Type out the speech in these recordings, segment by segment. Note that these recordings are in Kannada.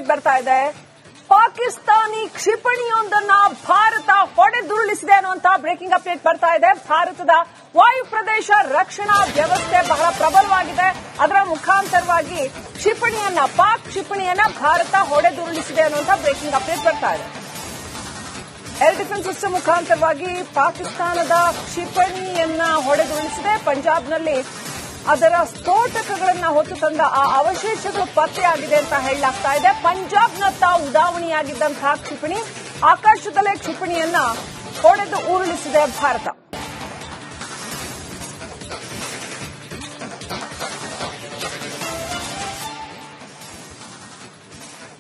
ಅಪ್ಡೇಟ್ ಬರ್ತಾ ಇದೆ. ಪಾಕಿಸ್ತಾನಿ ಕ್ಷಿಪಣಿಯೊಂದನ್ನ ಭಾರತ ಹೊಡೆದುರುಳಿಸಿದೆ ಅನ್ನುವಂತ ಬ್ರೇಕಿಂಗ್ ಅಪ್ಡೇಟ್ ಬರ್ತಾ ಇದೆ. ಭಾರತದ ವಾಯು ಪ್ರದೇಶ ರಕ್ಷಣಾ ವ್ಯವಸ್ಥೆ ಬಹಳ ಪ್ರಬಲವಾಗಿದೆ. ಅದರ ಮುಖಾಂತರವಾಗಿ ಪಾಕ್ ಕ್ಷಿಪಣಿಯನ್ನ ಭಾರತ ಹೊಡೆದುರುಳಿಸಿದೆ ಅನ್ನುವಂತ ಬ್ರೇಕಿಂಗ್ ಅಪ್ಡೇಟ್ ಬರ್ತಾ ಇದೆ. ಏರ್ ಡಿಫೆನ್ಸ್ ಸಿಸ್ಟಮ್ ಮುಖಾಂತರವಾಗಿ ಪಾಕಿಸ್ತಾನದ ಕ್ಷಿಪಣಿಯನ್ನ ಹೊಡೆದುರುಳಿಸಿದೆ. ಪಂಜಾಬ್ನಲ್ಲಿ ಅದರ ಸ್ಫೋಟಕಗಳನ್ನ ಹೊತ್ತು ತಂದ ಆ ಅವಶೇಷಗಳು ಪತ್ತೆಯಾಗಿದೆ ಅಂತ ಹೇಳಲಾಗ್ತಾ ಇದೆ. ಪಂಜಾಬ್ನತ್ತ ಉಡಾವಣೆಯಾಗಿದ್ದಂತಹ ಕ್ಷಿಪಣಿ ಆಕಾಶದಲ್ಲೇ ಕ್ಷಿಪಣಿಯನ್ನ ಹೊಡೆದು ಉರುಳಿಸಿದೆ ಭಾರತ.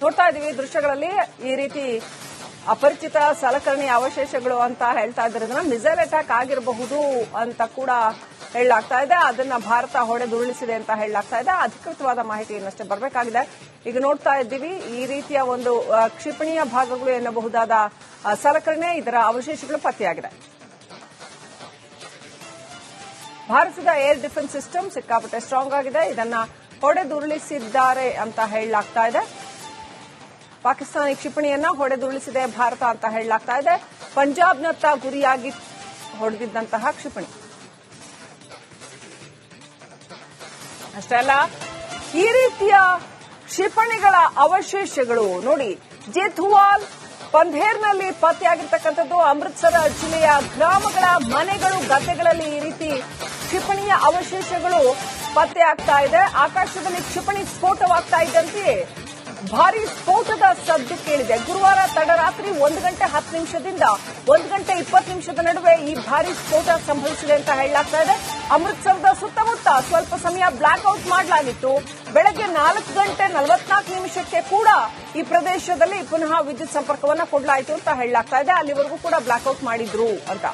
ನೋಡ್ತಾ ಇದೀವಿ ದೃಶ್ಯಗಳಲ್ಲಿ ಈ ರೀತಿ ಅಪರಿಚಿತ ಸಲಕರಣೆಯ ಅವಶೇಷಗಳು ಅಂತ ಹೇಳ್ತಾ ಇದ್ರದನ್ನ ಮಿಸೈಲ್ ಅಟ್ಯಾಕ್ ಆಗಿರಬಹುದು ಅಂತ ಕೂಡ ಹೇಳಲಾಗ್ತಾ ಇದೆ. ಅದನ್ನ ಭಾರತ ಹೊಡೆದುರುಳಿಸಿದೆ ಅಂತ ಹೇಳಲಾಗ್ತಾ ಇದೆ. ಅಧಿಕೃತವಾದ ಮಾಹಿತಿ ಇನ್ನಷ್ಟೇ ಬರಬೇಕಾಗಿದೆ. ಈಗ ನೋಡ್ತಾ ಇದ್ದೀವಿ ಈ ರೀತಿಯ ಒಂದು ಕ್ಷಿಪಣಿಯ ಭಾಗಗಳು ಎನ್ನಬಹುದಾದ ಸಲಕರಣೆ, ಇದರ ಅವಶೇಷಗಳು ಪತ್ತೆಯಾಗಿದೆ. ಭಾರತದ ಏರ್ ಡಿಫೆನ್ಸ್ ಸಿಸ್ಟಮ್ ಸಿಕ್ಕಾಪಟ್ಟೆ ಸ್ಟ್ರಾಂಗ್ ಆಗಿದೆ. ಇದನ್ನ ಹೊಡೆದುರುಳಿಸಿದ್ದಾರೆ ಅಂತ ಹೇಳಲಾಗ್ತಾ ಇದೆ. ಪಾಕಿಸ್ತಾನಿ ಕ್ಷಿಪಣಿಯನ್ನ ಹೊಡೆದುರುಳಿಸಿದೆ ಭಾರತ ಅಂತ ಹೇಳಲಾಗ್ತಾ ಇದೆ. ಪಂಜಾಬ್ನತ್ತ ಗುರಿಯಾಗಿ ಹೊಡೆದಿದ್ದಂತಹ ಕ್ಷಿಪಣಿ. ಅಷ್ಟೇ ಅಲ್ಲ, ಈ ರೀತಿಯ ಕ್ಷಿಪಣಿಗಳ ಅವಶೇಷಗಳು ನೋಡಿ ಜೇಥುವಾಲ್ ಪಂಧೇರ್ನಲ್ಲಿ ಪತ್ತೆಯಾಗಿರ್ತಕ್ಕಂಥದ್ದು. ಅಮೃತಸರ ಜಿಲ್ಲೆಯ ಗ್ರಾಮಗಳ ಮನೆಗಳು, ಗದ್ದೆಗಳಲ್ಲಿ ಈ ರೀತಿ ಕ್ಷಿಪಣಿಯ ಅವಶೇಷಗಳು ಪತ್ತೆಯಾಗ್ತಾ ಇದೆ. ಆಕಾಶದಲ್ಲಿ ಕ್ಷಿಪಣಿ ಸ್ಫೋಟವಾಗ್ತಾ ಇದ್ದಂತೆಯೇ ಭಾರೀ ಸ್ಫೋಟದ ಸದ್ದು ಕೇಳಿದೆ. ಗುರುವಾರ ತಡರಾತ್ರಿ 1 ಗಂಟೆ 10 ನಿಮಿಷದಿಂದ 1 ಗಂಟೆ 20 ನಿಮಿಷದ ನಡುವೆ ಈ ಭಾರೀ ಸ್ಫೋಟ ಸಂಭವಿಸಿದೆ ಅಂತ ಹೇಳಲಾಗ್ತಾ ಇದೆ. ಅಮೃತಸರದ ಸುತ್ತಮುತ್ತ ಸ್ವಲ್ಪ ಸಮಯ ಬ್ಲಾಕ್ ಔಟ್ ಮಾಡಲಾಗಿತ್ತು. ಬೆಳಗ್ಗೆ 4 ಗಂಟೆ 44 ನಿಮಿಷಕ್ಕೆ ಕೂಡ ಈ ಪ್ರದೇಶದಲ್ಲಿ ಪುನಃ ವಿದ್ಯುತ್ ಸಂಪರ್ಕವನ್ನ ಕೊಡಲಾಯಿತು ಅಂತ ಹೇಳಲಾಗ್ತಾ ಇದೆ. ಅಲ್ಲಿವರೆಗೂ ಕೂಡ ಬ್ಲಾಕ್ ಔಟ್ ಮಾಡಿದ್ರು ಅಂತ.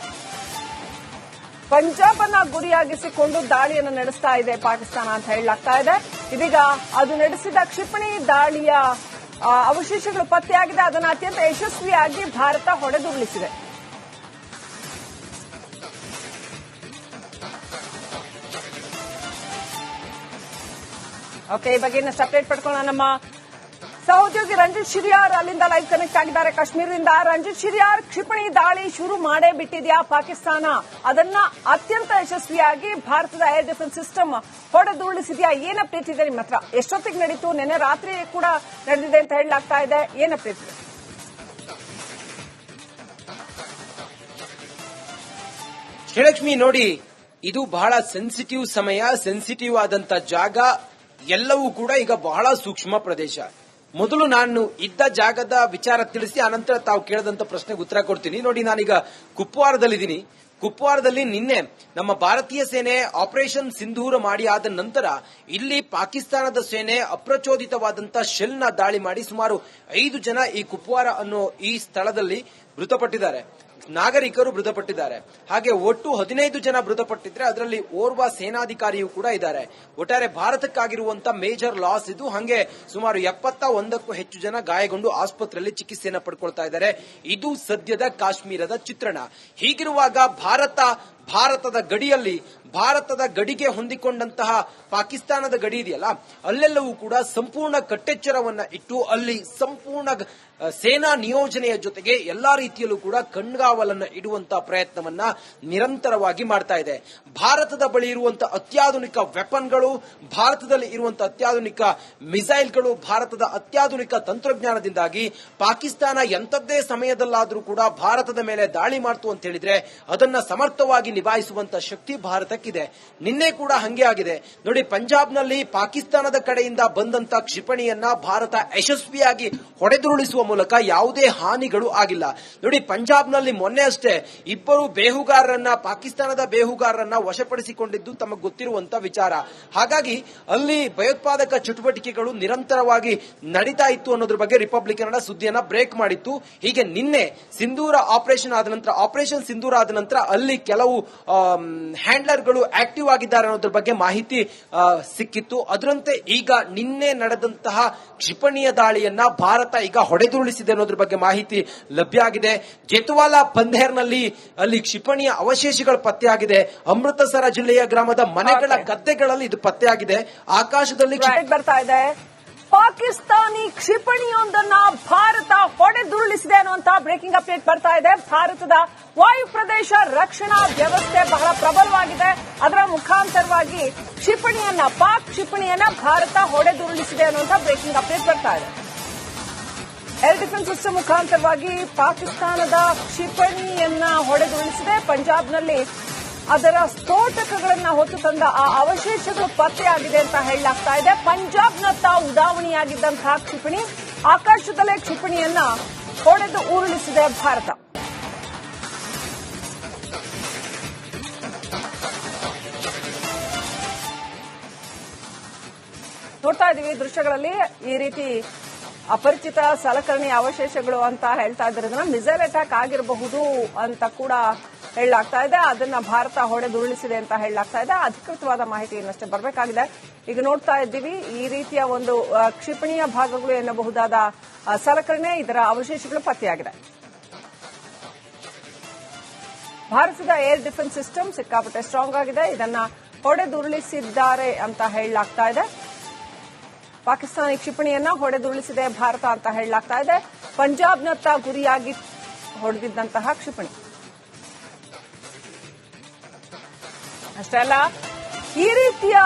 ಪಂಜಾಬ್ ಅನ್ನ ಗುರಿಯಾಗಿಸಿಕೊಂಡು ದಾಳಿಯನ್ನು ನಡೆಸ್ತಾ ಇದೆ ಪಾಕಿಸ್ತಾನ ಅಂತ ಹೇಳಲಾಗ್ತಾ ಇದೆ. ಇದೀಗ ಅದು ನಡೆಸಿದ ಕ್ಷಿಪಣಿ ದಾಳಿಯ ಅವಶೇಷಗಳು ಪತ್ತೆಯಾಗಿದೆ. ಅದನ್ನು ಅತ್ಯಂತ ಯಶಸ್ವಿಯಾಗಿ ಭಾರತ ಹೊಡೆದುರುಳಿಸಿದೆ. ಓಕೆ, ಈ ಬಗ್ಗೆ ಇನ್ನಷ್ಟು ಅಪ್ಡೇಟ್ ಪಡ್ಕೊಳ್ಳೋಣ. ನಮ್ಮ ಸಹೋದ್ಯೋಗಿ ರಂಜಿತ್ ಶಿರಿಯಾರ್ ಅಲ್ಲಿಂದ ಲೈವ್ ಕನೆಕ್ಟ್ ಆಗಿದ್ದಾರೆ ಕಾಶ್ಮೀರದಿಂದ. ರಂಜಿತ್ ಶಿರಿಯಾರ್, ಕ್ಷಿಪಣಿ ದಾಳಿ ಶುರು ಮಾಡೇ ಬಿಟ್ಟಿದೆಯಾ ಪಾಕಿಸ್ತಾನ? ಅದನ್ನ ಅತ್ಯಂತ ಯಶಸ್ವಿಯಾಗಿ ಭಾರತದ ಏರ್ ಡಿಫೆನ್ಸ್ ಸಿಸ್ಟಮ್ ಹೊಡೆದುರುಳಿಸಿದೆಯಾ? ಏನ್ ಅಪ್ಡೇಟ್ ಇದೆ ನಿಮ್ಮ ಹತ್ರ? ಎಷ್ಟೊತ್ತಿಗೆ ನಡೀತು? ನಿನ್ನೆ ರಾತ್ರಿ ಕೂಡ ನಡೆದಿದೆ ಅಂತ ಹೇಳಲಾಗ್ತಾ ಇದೆ. ಏನ್ ಅಪ್ಡೇಟ್ ಇದೆ? ಶ್ರೀಲಕ್ಷ್ಮಿ, ನೋಡಿ, ಇದು ಬಹಳ ಸೆನ್ಸಿಟಿವ್ ಸಮಯ, ಸೆನ್ಸಿಟಿವ್ ಆದಂತ ಜಾಗ. ಎಲ್ಲವೂ ಕೂಡ ಈಗ ಬಹಳ ಸೂಕ್ಷ್ಮ ಪ್ರದೇಶ. ಮೊದಲು ನಾನು ಇದ್ದ ಜಾಗದ ವಿಚಾರ ತಿಳಿಸಿ ಅನಂತರ ತಾವು ಕೇಳಿದಂತ ಪ್ರಶ್ನೆಗೆ ಉತ್ತರ ಕೊಡ್ತೀನಿ. ನೋಡಿ, ನಾನೀಗ ಕುಪ್ವಾರದಲ್ಲಿದ್ದೀನಿ. ಕುಪ್ವಾರದಲ್ಲಿ ನಿನ್ನೆ ನಮ್ಮ ಭಾರತೀಯ ಸೇನೆ ಆಪರೇಷನ್ ಸಿಂಧೂರ ಮಾಡಿ ಆದ ನಂತರ ಇಲ್ಲಿ ಪಾಕಿಸ್ತಾನದ ಸೇನೆ ಅಪ್ರಚೋದಿತವಾದಂತಹ ಶೆಲ್ನ ದಾಳಿ ಮಾಡಿ ಸುಮಾರು 5 ಜನ ಈ ಕುಪ್ವಾರ ಅನ್ನೋ ಈ ಸ್ಥಳದಲ್ಲಿ ಮೃತಪಟ್ಟಿದ್ದಾರೆ. ನಾಗರಿಕರು ಮೃತಪಟ್ಟಿದ್ದಾರೆ. ಹಾಗೆ ಒಟ್ಟು 15 ಜನ ಮೃತಪಟ್ಟಿದ್ರೆ ಅದರಲ್ಲಿ ಓರ್ವ ಸೇನಾಧಿಕಾರಿಯೂ ಕೂಡ ಇದ್ದಾರೆ. ಒಟ್ಟಾರೆ ಭಾರತಕ್ಕಾಗಿರುವಂತ ಮೇಜರ್ ಲಾಸ್ ಇದು. ಹಾಗೆ ಸುಮಾರು 71ಕ್ಕೂ ಹೆಚ್ಚು ಜನ ಗಾಯಗೊಂಡು ಆಸ್ಪತ್ರೆಯಲ್ಲಿ ಚಿಕಿತ್ಸೆಯನ್ನು ಪಡ್ಕೊಳ್ತಾ ಇದ್ದಾರೆ. ಇದು ಸದ್ಯದ ಕಾಶ್ಮೀರದ ಚಿತ್ರಣ. ಹೀಗಿರುವಾಗ ಭಾರತದ ಗಡಿಯಲ್ಲಿ, ಭಾರತದ ಗಡಿಗೆ ಹೊಂದಿಕೊಂಡಂತಹ ಪಾಕಿಸ್ತಾನದ ಗಡಿ ಇದೆಯಲ್ಲ, ಅಲ್ಲೆಲ್ಲವೂ ಕೂಡ ಸಂಪೂರ್ಣ ಕಟ್ಟೆಚ್ಚರವನ್ನ ಇಟ್ಟು ಅಲ್ಲಿ ಸಂಪೂರ್ಣ ಸೇನಾ ನಿಯೋಜನೆಯ ಜೊತೆಗೆ ಎಲ್ಲಾ ರೀತಿಯಲ್ಲೂ ಕೂಡ ಕಣ್ಗಾವಲನ್ನ ಇಡುವಂತಹ ಪ್ರಯತ್ನವನ್ನ ನಿರಂತರವಾಗಿ ಮಾಡ್ತಾ ಇದೆ. ಭಾರತದ ಬಳಿ ಇರುವಂತಹ ಅತ್ಯಾಧುನಿಕ ವೆಪನ್ಗಳು, ಭಾರತದಲ್ಲಿ ಇರುವಂತಹ ಅತ್ಯಾಧುನಿಕ ಮಿಸೈಲ್ಗಳು, ಭಾರತದ ಅತ್ಯಾಧುನಿಕ ತಂತ್ರಜ್ಞಾನದಿಂದಾಗಿ ಪಾಕಿಸ್ತಾನ ಎಂಥದ್ದೇ ಸಮಯದಲ್ಲಾದರೂ ಕೂಡ ಭಾರತದ ಮೇಲೆ ದಾಳಿ ಮಾಡ್ತು ಅಂತ ಹೇಳಿದ್ರೆ ಅದನ್ನ ಸಮರ್ಥವಾಗಿ ನಿಭಾಯಿಸುವಂತ ಶಕ್ತಿ ಭಾರತಕ್ಕಿದೆ. ನಿನ್ನೆ ಕೂಡ ಹಂಗೆ ಆಗಿದೆ ನೋಡಿ. ಪಂಜಾಬ್ನಲ್ಲಿ ಪಾಕಿಸ್ತಾನದ ಕಡೆಯಿಂದ ಬಂದಂತ ಕ್ಷಿಪಣಿಯನ್ನ ಭಾರತ ಯಶಸ್ವಿಯಾಗಿ ಹೊಡೆದುರುಳಿಸುವ ಮೂಲಕ ಯಾವುದೇ ಹಾನಿಗಳು ಆಗಿಲ್ಲ. ನೋಡಿ, ಪಂಜಾಬ್ನಲ್ಲಿ ಮೊನ್ನೆ ಅಷ್ಟೇ 2 ಬೇಹುಗಾರರನ್ನ, ಪಾಕಿಸ್ತಾನದ ಬೇಹುಗಾರರನ್ನ ವಶಪಡಿಸಿಕೊಂಡಿದ್ದು ತಮಗೆ ಗೊತ್ತಿರುವಂತ ವಿಚಾರ. ಹಾಗಾಗಿ ಅಲ್ಲಿ ಭಯೋತ್ಪಾದಕ ಚಟುವಟಿಕೆಗಳು ನಿರಂತರವಾಗಿ ನಡೀತಾ ಇತ್ತು ಅನ್ನೋದ್ರ ಬಗ್ಗೆ ರಿಪಬ್ಲಿಕ್ ಕನ್ನಡ ಸುದ್ದಿಯನ್ನ ಬ್ರೇಕ್ ಮಾಡಿತ್ತು. ಹೀಗೆ ನಿನ್ನೆ ಆಪರೇಷನ್ ಸಿಂಧೂರ ಆದ ನಂತರ ಅಲ್ಲಿ ಕೆಲವು ಹ್ಯಾಂಡ್ಲರ್ಗಳು ಆಕ್ಟಿವ್ ಆಗಿದ್ದಾರೆ ಅನ್ನೋದ್ರ ಬಗ್ಗೆ ಮಾಹಿತಿ ಸಿಕ್ಕಿತ್ತು. ಅದರಂತೆ ಈಗ ನಿನ್ನೆ ನಡೆದಂತಹ ಕ್ಷಿಪಣಿಯ ದಾಳಿಯನ್ನ ಭಾರತ ಈಗ ಹೊಡೆದುರುಳಿಸಿದೆ ಅನ್ನೋದ್ರ ಬಗ್ಗೆ ಮಾಹಿತಿ ಲಭ್ಯ ಆಗಿದೆ. ಜೇತುವಾಲಾ ಪಂಧೇರ್ನಲ್ಲಿ ಅಲ್ಲಿ ಕ್ಷಿಪಣಿಯ ಅವಶೇಷಗಳು ಪತ್ತೆಯಾಗಿದೆ. ಅಮೃತಸರ ಜಿಲ್ಲೆಯ ಗ್ರಾಮದ ಮನೆಗಳ ಗದ್ದೆಗಳಲ್ಲಿ ಇದು ಪತ್ತೆಯಾಗಿದೆ. ಆಕಾಶದಲ್ಲಿ ಬರ್ತಾ ಇದೆ. ಪಾಕಿಸ್ತಾನಿ ಕ್ಷಿಪಣಿಯೊಂದು ಉರುಳಿಸಿದೆ ಅನ್ನುವಂತಹ ಬ್ರೇಕಿಂಗ್ ಅಪ್ಡೇಟ್ ಬರ್ತಾ ಇದೆ. ಭಾರತದ ವಾಯು ಪ್ರದೇಶ ರಕ್ಷಣಾ ವ್ಯವಸ್ಥೆ ಬಹಳ ಪ್ರಬಲವಾಗಿದೆ. ಅದರ ಮುಖಾಂತರವಾಗಿ ಪಾಕ್ ಕ್ಷಿಪಣಿಯನ್ನ ಭಾರತ ಹೊಡೆದುರುಳಿಸಿದೆ ಅನ್ನುವಂತಹ ಬ್ರೇಕಿಂಗ್ ಅಪ್ಡೇಟ್ ಬರ್ತಾ ಇದೆ. ಏರ್ ಡಿಫೆನ್ಸ್ ಸಿಸ್ಟಮ್ ಮುಖಾಂತರವಾಗಿ ಪಾಕಿಸ್ತಾನದ ಕ್ಷಿಪಣಿಯನ್ನ ಹೊಡೆದುರುಳಿಸಿದೆ. ಪಂಜಾಬ್ನಲ್ಲಿ ಅದರ ಸ್ಫೋಟಕಗಳನ್ನ ಹೊತ್ತು ತಂದ ಆ ಅವಶೇಷಗಳು ಪತ್ತೆಯಾಗಿದೆ ಅಂತ ಹೇಳಲಾಗ್ತಾ ಇದೆ. ಪಂಜಾಬ್ನತ್ತ ಉಡಾವಣೆಯಾಗಿದ್ದಂತಹ ಕ್ಷಿಪಣಿ ಆಕಾಶದಲ್ಲೇ ಕ್ಷಿಪಣಿಯನ್ನ ಹೊಡೆದು ಉರುಳಿಸಿದೆ ಭಾರತ. ನೋಡ್ತಾ ಇದೀವಿ ದೃಶ್ಯಗಳಲ್ಲಿ ಈ ರೀತಿ ಅಪರಿಚಿತ ಸಲಕರಣೆಯ ಅವಶೇಷಗಳು ಅಂತ ಹೇಳ್ತಾ ಇದ್ರದನ್ನ ಮಿಸೈಲ್ ಅಟ್ಯಾಕ್ ಆಗಿರಬಹುದು ಅಂತ ಕೂಡ ಹೇಳಲಾಗ್ತಾ ಇದೆ. ಅದನ್ನ ಭಾರತ ಹೊಡೆದುರುಳಿಸಿದೆ ಅಂತ ಹೇಳಲಾಗ್ತಾ ಇದೆ. ಅಧಿಕೃತವಾದ ಮಾಹಿತಿ ಇನ್ನಷ್ಟೇ ಬರಬೇಕಾಗಿದೆ. ಈಗ ನೋಡ್ತಾ ಇದ್ದೀವಿ ಈ ರೀತಿಯ ಒಂದು ಕ್ಷಿಪಣಿಯ ಭಾಗಗಳು ಎನ್ನಬಹುದಾದ ಸಲಕರಣೆ, ಇದರ ಅವಶೇಷಗಳು ಪತ್ತೆಯಾಗಿದೆ. ಭಾರತದ ಏರ್ ಡಿಫೆನ್ಸ್ ಸಿಸ್ಟಮ್ ಸಿಕ್ಕಾಪಟ್ಟೆ ಸ್ಟ್ರಾಂಗ್ ಆಗಿದೆ. ಇದನ್ನ ಹೊಡೆದುರುಳಿಸಿದ್ದಾರೆ ಅಂತ ಹೇಳಲಾಗ್ತಾ ಇದೆ. ಪಾಕಿಸ್ತಾನಿ ಕ್ಷಿಪಣಿಯನ್ನ ಹೊಡೆದುರುಳಿಸಿದೆ ಭಾರತ ಅಂತ ಹೇಳಲಾಗ್ತಾ ಇದೆ. ಪಂಜಾಬ್ನತ್ತ ಗುರಿಯಾಗಿ ಹೊಡೆದಿದ್ದಂತಹ ಕ್ಷಿಪಣಿ. ಅಷ್ಟೇ ಅಲ್ಲ, ಈ ರೀತಿಯ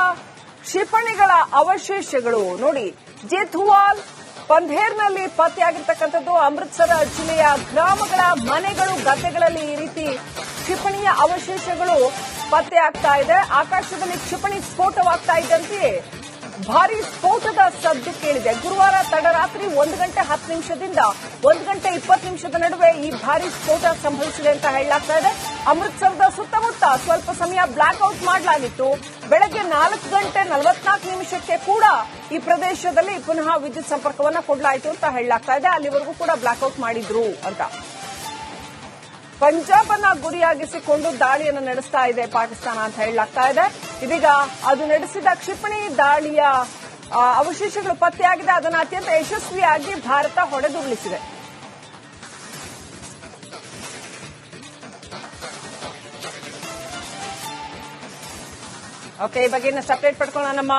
ಕ್ಷಿಪಣಿಗಳ ಅವಶೇಷಗಳು ನೋಡಿ ಜೇಥುವಾಲ್ ಪಂಧೇರ್ನಲ್ಲಿ ಪತ್ತೆಯಾಗಿರ್ತಕ್ಕಂಥದ್ದು. ಅಮೃತಸರ ಜಿಲ್ಲೆಯ ಗ್ರಾಮಗಳ ಮನೆಗಳು, ಗದ್ದೆಗಳಲ್ಲಿ ಈ ರೀತಿ ಕ್ಷಿಪಣಿಯ ಅವಶೇಷಗಳು ಪತ್ತೆಯಾಗ್ತಾ ಇದೆ. ಆಕಾಶದಲ್ಲಿ ಕ್ಷಿಪಣಿ ಸ್ಫೋಟವಾಗ್ತಾ ಇದ್ದಂತೆಯೇ ಭಾರೀ ಸ್ಫೋಟದ ಸದ್ದು ಕೇಳಿದೆ. ಗುರುವಾರ ತಡರಾತ್ರಿ 1 ಗಂಟೆ 10 ನಿಮಿಷದಿಂದ 1 ಗಂಟೆ 20 ನಿಮಿಷದ ನಡುವೆ ಈ ಭಾರೀ ಸ್ಫೋಟ ಸಂಭವಿಸಿದೆ ಅಂತ ಹೇಳಲಾಗ್ತಾ ಇದೆ. ಅಮೃತಸರದ ಸುತ್ತಮುತ್ತ ಸ್ವಲ್ಪ ಸಮಯ ಬ್ಲಾಕ್ಔಟ್ ಮಾಡಲಾಗಿತ್ತು. ಬೆಳಗ್ಗೆ 4 ಗಂಟೆ 44 ನಿಮಿಷಕ್ಕೆ ಕೂಡ ಈ ಪ್ರದೇಶದಲ್ಲಿ ಪುನಃ ವಿದ್ಯುತ್ ಸಂಪರ್ಕವನ್ನ ಕೊಡಲಾಯಿತು ಅಂತ ಹೇಳಲಾಗ್ತಾ ಇದೆ. ಅಲ್ಲಿವರೆಗೂ ಕೂಡ ಬ್ಲಾಕ್ಔಟ್ ಮಾಡಿದ್ರು ಅಂತ. ಪಂಜಾಬ್ ಅನ್ನ ಗುರಿಯಾಗಿಸಿಕೊಂಡು ದಾಳಿಯನ್ನು ನಡೆಸ್ತಾ ಇದೆ ಪಾಕಿಸ್ತಾನ ಅಂತ ಹೇಳಲಾಗ್ತಾ ಇದೆ. ಇದೀಗ ಅದು ನಡೆಸಿದ ಕ್ಷಿಪಣಿ ದಾಳಿಯ ಅವಶೇಷಗಳು ಪತ್ತೆಯಾಗಿದೆ. ಅದನ್ನು ಅತ್ಯಂತ ಯಶಸ್ವಿಯಾಗಿ ಭಾರತ ಹೊಡೆದುರುಳಿಸಿದೆ. ಓಕೆ, ಈ ಬಗ್ಗೆ ಇನ್ನಷ್ಟು ಅಪ್ಡೇಟ್ ಪಡ್ಕೊಳ್ಳೋಣ. ನಮ್ಮ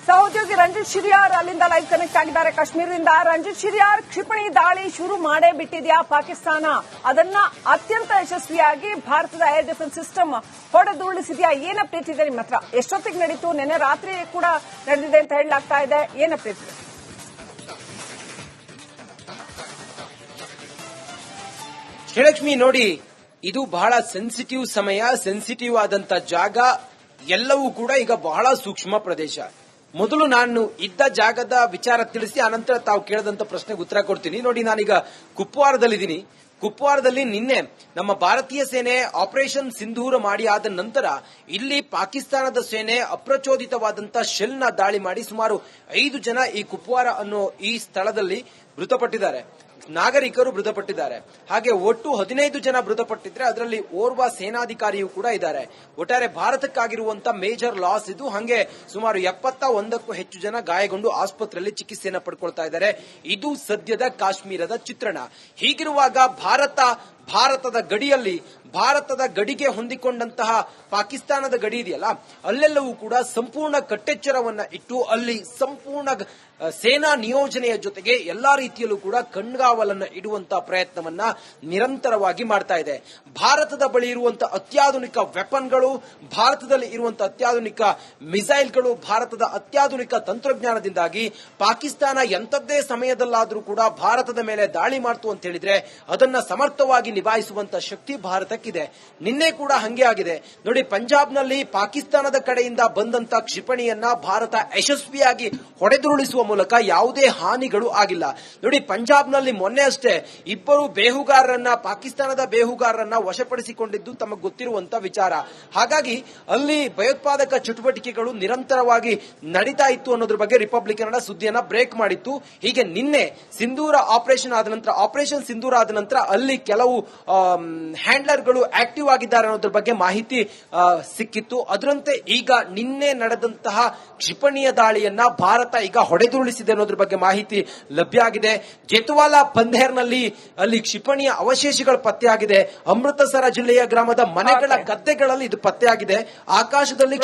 ಸಹೋದ್ಯೋಗಿ ರಂಜಿತ್ ಶಿರಿಯಾರ್ ಅಲ್ಲಿಂದ ಲೈವ್ ಕನೆಕ್ಟ್ ಆಗಿದ್ದಾರೆ ಕಾಶ್ಮೀರದಿಂದ. ರಂಜಿತ್ ಶಿರಿಯಾರ್, ಕ್ಷಿಪಣಿ ದಾಳಿ ಶುರು ಮಾಡೇ ಬಿಟ್ಟಿದೆಯಾ ಪಾಕಿಸ್ತಾನ? ಅದನ್ನ ಅತ್ಯಂತ ಯಶಸ್ವಿಯಾಗಿ ಭಾರತದ ಏರ್ ಡಿಫೆನ್ಸ್ ಸಿಸ್ಟಮ್ ಹೊಡೆದುರುಳಿಸಿದೆಯಾ? ಏನ್ ಅಪ್ಡೇಟ್ ಇದೆ ನಿಮ್ಮ ಹತ್ರ? ಎಷ್ಟೊತ್ತಿಗೆ ನಡೀತು? ನಿನ್ನೆ ರಾತ್ರಿ ಕೂಡ ನಡೆದಿದೆ ಅಂತ ಹೇಳಲಾಗ್ತಾ ಇದೆ. ಏನ್ ಅಪ್ಡೇಟ್ ಇದೆ? ಶ್ರೀಲಕ್ಷ್ಮಿ ನೋಡಿ, ಇದು ಬಹಳ ಸೆನ್ಸಿಟಿವ್ ಸಮಯ, ಸೆನ್ಸಿಟಿವ್ ಆದಂತ ಜಾಗ. ಎಲ್ಲವೂ ಕೂಡ ಈಗ ಬಹಳ ಸೂಕ್ಷ್ಮ ಪ್ರದೇಶ. ಮೊದಲು ನಾನು ಇದ್ದ ಜಾಗದ ವಿಚಾರ ತಿಳಿಸಿ ಆನಂತರ ತಾವು ಕೇಳದಂತ ಪ್ರಶ್ನೆಗೆ ಉತ್ತರ ಕೊಡ್ತೀನಿ. ನೋಡಿ, ನಾನೀಗ ಕುಪ್ವಾರದಲ್ಲಿದ್ದೀನಿ. ಕುಪ್ವಾರದಲ್ಲಿ ನಿನ್ನೆ ನಮ್ಮ ಭಾರತೀಯ ಸೇನೆ ಆಪರೇಷನ್ ಸಿಂಧೂರ ಮಾಡಿ ಆದ ನಂತರ ಇಲ್ಲಿ ಪಾಕಿಸ್ತಾನದ ಸೇನೆ ಅಪ್ರಚೋದಿತವಾದಂತ ಶೆಲ್ನ ದಾಳಿ ಮಾಡಿ ಸುಮಾರು 5 ಜನ ಈ ಕುಪ್ವಾರ ಅನ್ನೋ ಈ ಸ್ಥಳದಲ್ಲಿ ಮೃತಪಟ್ಟಿದ್ದಾರೆ. ನಾಗರಿಕರು ಮೃತಪಟ್ಟಿದ್ದಾರೆ. ಹಾಗೆ ಒಟ್ಟು 15 ಜನ ಮೃತಪಟ್ಟಿದ್ರೆ ಅದರಲ್ಲಿ ಓರ್ವ ಸೇನಾಧಿಕಾರಿಯೂ ಕೂಡ ಇದ್ದಾರೆ. ಒಟ್ಟಾರೆ ಭಾರತಕ್ಕಾಗಿರುವಂತ ಮೇಜರ್ ಲಾಸ್ ಇದು. ಹಾಗೆ ಸುಮಾರು 71ಕ್ಕೂ ಹೆಚ್ಚು ಜನ ಗಾಯಗೊಂಡು ಆಸ್ಪತ್ರೆಯಲ್ಲಿ ಚಿಕಿತ್ಸೆಯನ್ನು ಪಡ್ಕೊಳ್ತಾ ಇದ್ದಾರೆ. ಇದು ಸದ್ಯದ ಕಾಶ್ಮೀರದ ಚಿತ್ರಣ. ಹೀಗಿರುವಾಗ ಭಾರತದ ಗಡಿಯಲ್ಲಿ, ಭಾರತದ ಗಡಿಗೆ ಹೊಂದಿಕೊಂಡಂತಹ ಪಾಕಿಸ್ತಾನದ ಗಡಿ ಇದೆಯಲ್ಲ, ಅಲ್ಲೆಲ್ಲವೂ ಕೂಡ ಸಂಪೂರ್ಣ ಕಟ್ಟೆಚ್ಚರವನ್ನ ಇಟ್ಟು ಅಲ್ಲಿ ಸಂಪೂರ್ಣ ಸೇನಾ ನಿಯೋಜನೆಯ ಜೊತೆಗೆ ಎಲ್ಲಾ ರೀತಿಯಲ್ಲೂ ಕೂಡ ಕಣ್ಗಾವಲನ್ನ ಇಡುವಂತಹ ಪ್ರಯತ್ನವನ್ನ ನಿರಂತರವಾಗಿ ಮಾಡ್ತಾ ಇದೆ. ಭಾರತದ ಬಳಿ ಇರುವಂತಹ ಅತ್ಯಾಧುನಿಕ ವೆಪನ್ಗಳು, ಭಾರತದಲ್ಲಿ ಇರುವಂತಹ ಅತ್ಯಾಧುನಿಕ ಮಿಸೈಲ್ಗಳು, ಭಾರತದ ಅತ್ಯಾಧುನಿಕ ತಂತ್ರಜ್ಞಾನದಿಂದಾಗಿ ಪಾಕಿಸ್ತಾನ ಎಂಥದ್ದೇ ಸಮಯದಲ್ಲಾದರೂ ಕೂಡ ಭಾರತದ ಮೇಲೆ ದಾಳಿ ಮಾಡ್ತು ಅಂತ ಹೇಳಿದ್ರೆ ಅದನ್ನ ಸಮರ್ಥವಾಗಿ ನಿಭಾಯಿಸುವಂತ ಶಕ್ತಿ ಭಾರತಕ್ಕಿದೆ. ನಿನ್ನೆ ಕೂಡ ಹಂಗೆ ಆಗಿದೆ ನೋಡಿ. ಪಂಜಾಬ್ನಲ್ಲಿ ಪಾಕಿಸ್ತಾನದ ಕಡೆಯಿಂದ ಬಂದಂತ ಕ್ಷಿಪಣಿಯನ್ನ ಭಾರತ ಯಶಸ್ವಿಯಾಗಿ ಹೊಡೆದುರುಳಿಸುವ ಮೂಲಕ ಯಾವುದೇ ಹಾನಿಗಳು ಆಗಿಲ್ಲ. ನೋಡಿ, ಪಂಜಾಬ್ನಲ್ಲಿ ಮೊನ್ನೆ ಅಷ್ಟೇ 2 ಬೇಹುಗಾರರನ್ನ, ಪಾಕಿಸ್ತಾನದ ಬೇಹುಗಾರರನ್ನ ವಶಪಡಿಸಿಕೊಂಡಿದ್ದು ತಮಗೆ ಗೊತ್ತಿರುವಂತ ವಿಚಾರ. ಹಾಗಾಗಿ ಅಲ್ಲಿ ಭಯೋತ್ಪಾದಕ ಚಟುವಟಿಕೆಗಳು ನಿರಂತರವಾಗಿ ನಡೀತಾ ಇತ್ತು ಅನ್ನೋದ್ರ ಬಗ್ಗೆ ರಿಪಬ್ಲಿಕ್ ಕನ್ನಡ ಸುದ್ದಿಯನ್ನ ಬ್ರೇಕ್ ಮಾಡಿತ್ತು. ಹೀಗೆ ನಿನ್ನೆ ಆಪರೇಷನ್ ಸಿಂಧೂರ ಆದ ನಂತರ ಅಲ್ಲಿ ಕೆಲವು ಹ್ಯಾಂಡ್ಲರ್ಗಳು ಆಕ್ಟಿವ್ ಆಗಿದ್ದಾರೆ ಅನ್ನೋದ್ರ ಬಗ್ಗೆ ಮಾಹಿತಿ ಸಿಕ್ಕಿತ್ತು. ಅದರಂತೆ ಈಗ ನಿನ್ನೆ ನಡೆದಂತಹ ಕ್ಷಿಪಣಿಯ ದಾಳಿಯನ್ನ ಭಾರತ ಈಗ ಹೊಡೆದುರುಳಿಸಿದೆ ಅನ್ನೋದ್ರ ಬಗ್ಗೆ ಮಾಹಿತಿ ಲಭ್ಯ ಆಗಿದೆ. ಜೇತುವಾಲ ಪಂಧೇರ್ನಲ್ಲಿ ಅಲ್ಲಿ ಕ್ಷಿಪಣಿಯ ಅವಶೇಷಗಳು ಪತ್ತೆಯಾಗಿದೆ. ಅಮೃತಸರ ಜಿಲ್ಲೆಯ ಗ್ರಾಮದ ಮನೆಗಳ ಗದ್ದೆಗಳಲ್ಲಿ ಇದು ಪತ್ತೆಯಾಗಿದೆ. ಆಕಾಶದಲ್ಲಿ